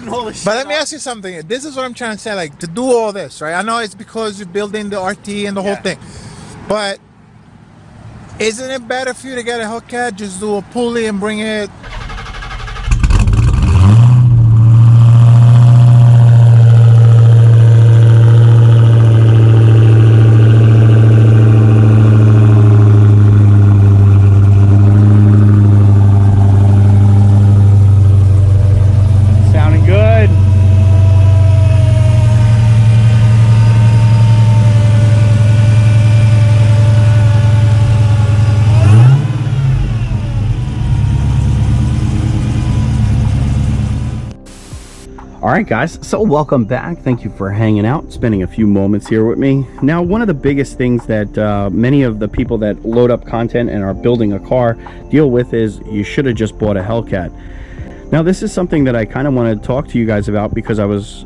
putting all this shit But let me on. ask you something. This is what I'm trying to say. Like, to do all this, right? I know it's because you're building the RT and the whole thing. But isn't it better for you to get a Hellcat, just do a pulley and bring it? Sounding good. All right, guys, so welcome back. Thank you for hanging out, spending a few moments here with me. Now, one of the biggest things that many of the people that load up content and are building a car deal with is you should have just bought a Hellcat. Now, this is something that I kind of want to talk to you guys about because I was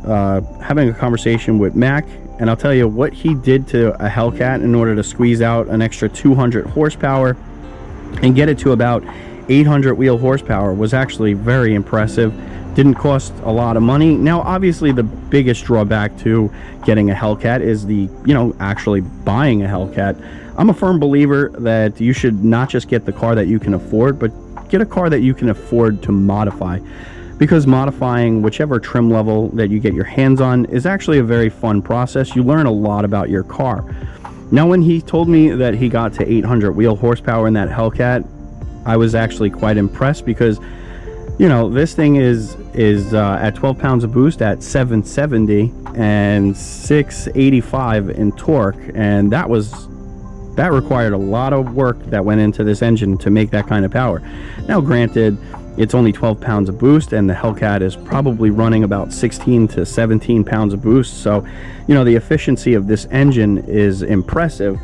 having a conversation with Mac, and I'll tell you what he did to a Hellcat in order to squeeze out an extra 200 horsepower and get it to about 800 wheel horsepower was actually very impressive. Didn't cost a lot of money. Now, obviously, the biggest drawback to getting a Hellcat is the, actually buying a Hellcat. I'm a firm believer that you should not just get the car that you can afford, but get a car that you can afford to modify, because modifying whichever trim level that you get your hands on is actually a very fun process. You learn a lot about your car. Now, when he told me that he got to 800 wheel horsepower in that Hellcat, I was actually quite impressed because this thing is at 12 pounds of boost at 770 and 685 in torque, and that required a lot of work that went into this engine to make that kind of power. Now, granted, it's only 12 pounds of boost, and the Hellcat is probably running about 16 to 17 pounds of boost, so the efficiency of this engine is impressive.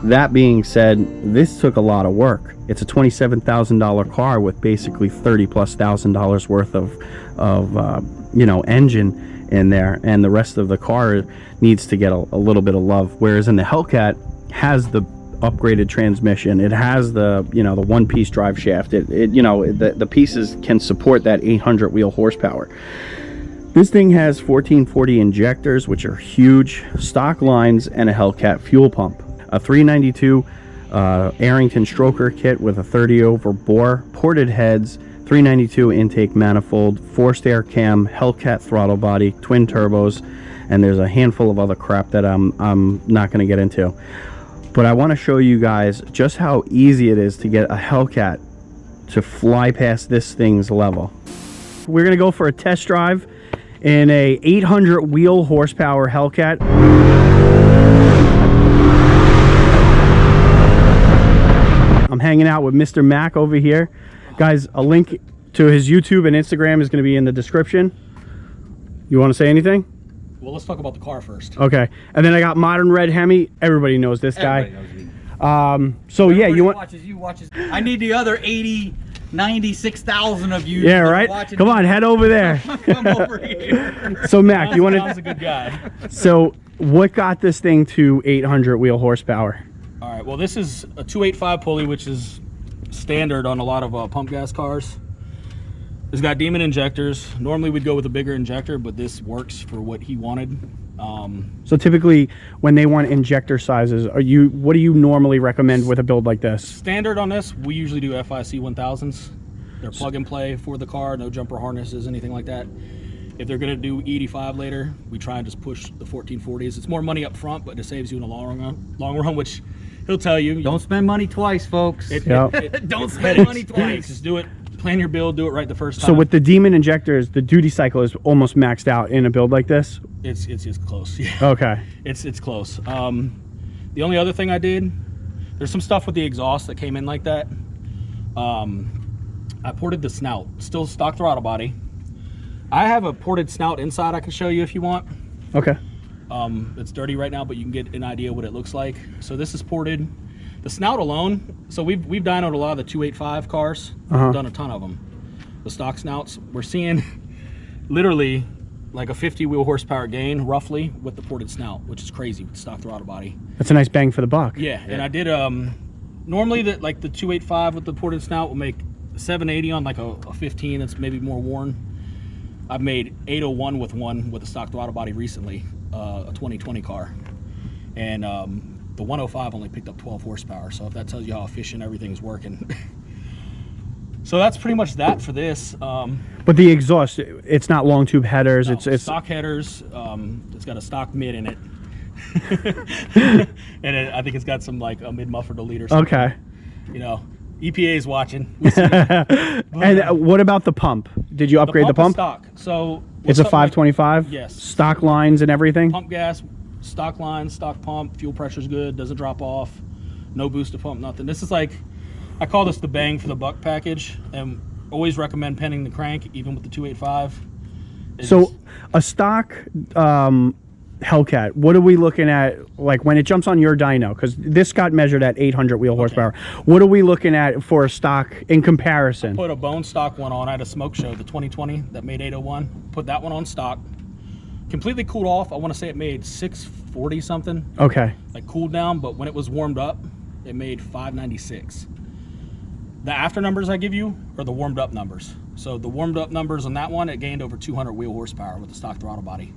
That being said, this took a lot of work. It's a $27,000 car with basically $30,000+ worth of engine in there, and the rest of the car needs to get a little bit of love. Whereas in the Hellcat, has the upgraded transmission, it has the the one-piece drive shaft. The pieces can support that 800 wheel horsepower. This thing has 1440 injectors, which are huge, stock lines, and a Hellcat fuel pump. A 392 Arrington stroker kit with a 30 over bore, ported heads, 392 intake manifold, forced air cam, Hellcat throttle body, twin turbos, and there's a handful of other crap that I'm not going to get into. But I want to show you guys just how easy it is to get a Hellcat to fly past this thing's level. We're going to go for a test drive in a 800 wheel horsepower Hellcat. I'm hanging out with Mr. Mac over here. Guys, a link to his YouTube and Instagram is going to be in the description. You want to say anything? Well, let's talk about the car first. Okay. And then I got Modern Red Hemi. Everybody knows this guy. Everybody knows me. So everybody yeah, you want... watches. I need the other 96,000 of you. Yeah, right? Come on, head over there. Come over here. So Mac, you want to... Sounds a good guy. So what got this thing to 800 wheel horsepower? All right, well, this is a 285 pulley, which is standard on a lot of pump gas cars. It's got Demon injectors. Normally we'd go with a bigger injector, but this works for what he wanted. So typically when they want injector sizes, what do you normally recommend with a build like this? Standard on this, we usually do FIC 1000s. They're plug and play for the car, no jumper harnesses, anything like that. If they're gonna do 85 later, we try and just push the 1440s. It's more money up front, but it saves you in the long run, which he'll tell you. Don't spend money twice, folks. Don't spend money twice. Just do it. Plan your build. Do it right the first time. So with the Demon injectors, the duty cycle is almost maxed out in a build like this. It's close. Yeah. Okay. It's close. The only other thing I did, there's some stuff with the exhaust that came in like that. I ported the snout. Still stock throttle body. I have a ported snout inside I can show you if you want. Okay. It's dirty right now, but you can get an idea what it looks like. So this is ported. The snout alone, so we've dynoed a lot of the 285 cars. Done a ton of them. The stock snouts, we're seeing literally like a 50 wheel horsepower gain roughly with the ported snout, which is crazy with the stock throttle body. That's a nice bang for the buck. Yeah, and I did normally the 285 with the ported snout will make 780 on like a 15 that's maybe more worn. I've made 801 with one with a stock throttle body recently, a 2020 car, and the 105 only picked up 12 horsepower. So if that tells you how efficient everything's working. So that's pretty much that for this. But the exhaust, it's not long tube headers. No, it's stock headers. It's got a stock mid in it, and I think it's got some like a mid muffler delete or something. okay. You know, EPA is watching. We'll see. And what about the pump? Did you upgrade the is pump? stock. So It's a something like- 525. Yes. Stock lines and everything. Pump gas, stock line, stock pump. Fuel pressure's good. Doesn't drop off. No booster pump. Nothing. This is like, I call this the bang for the buck package, and always recommend penning the crank, even with the 285. So a stock Hellcat, what are we looking at, like when it jumps on your dyno? Because this got measured at 800 wheel horsepower. What are we looking at for a stock in comparison? Put a bone stock one on. I had a smoke show, the 2020 that made 801. Put that one on stock. Completely cooled off. I want to say it made 640 something. Okay. Like cooled down, but when it was warmed up, it made 596. The after numbers I give you are the warmed up numbers. So the warmed up numbers on that one, it gained over 200 wheel horsepower with the stock throttle body.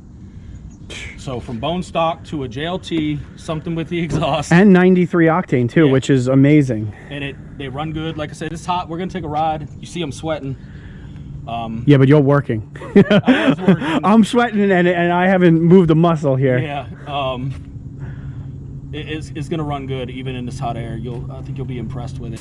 So from bone stock to a JLT, something with the exhaust. And 93 octane too, Yeah. which is amazing. And they run good. Like I said, it's hot. We're gonna take a ride. You see I'm sweating. Yeah, but you're working. I was working. I'm sweating and I haven't moved a muscle here. Yeah. It's gonna run good even in this hot air. I think you'll be impressed with it.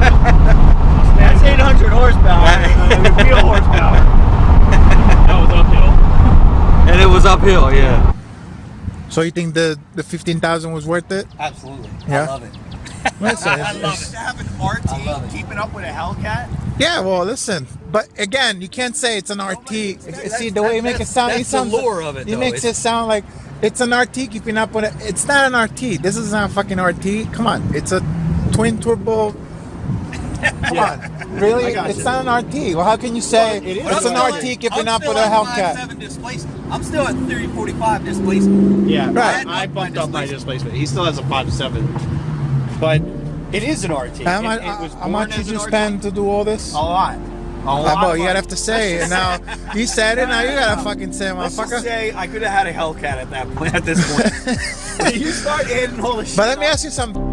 That's 800 horsepower. Real horsepower. That was uphill. And it was uphill, yeah. So you think the 15,000 was worth it? Absolutely. Yeah. I love it. Listen, I love it. To have an RT keeping up with a Hellcat. Yeah, well, listen, but again, you can't say it's an RT. See the way you make it sound. That's It sounds. the lure of it, He though. makes it sound like it's an RT keeping up with it. It's not an RT. This is not a fucking RT. Come on, it's a twin turbo. Come on, really? It's not an RT. Well, how can you say it's an RT keeping up with a Hellcat? 5.7 displacement. I'm still at 345 displacement. Yeah, Right. I bumped up my displacement. He still has a 5.7, but it is an RT. How It was much born did as you an RT. spend to do all this? A lot. A lot. Well, of you money. gotta have to say it now. You said it. Now you gotta fucking say it, Let's just motherfucker. say I could have had a Hellcat at that point. At this point, you start adding all the shit. But let me ask you something.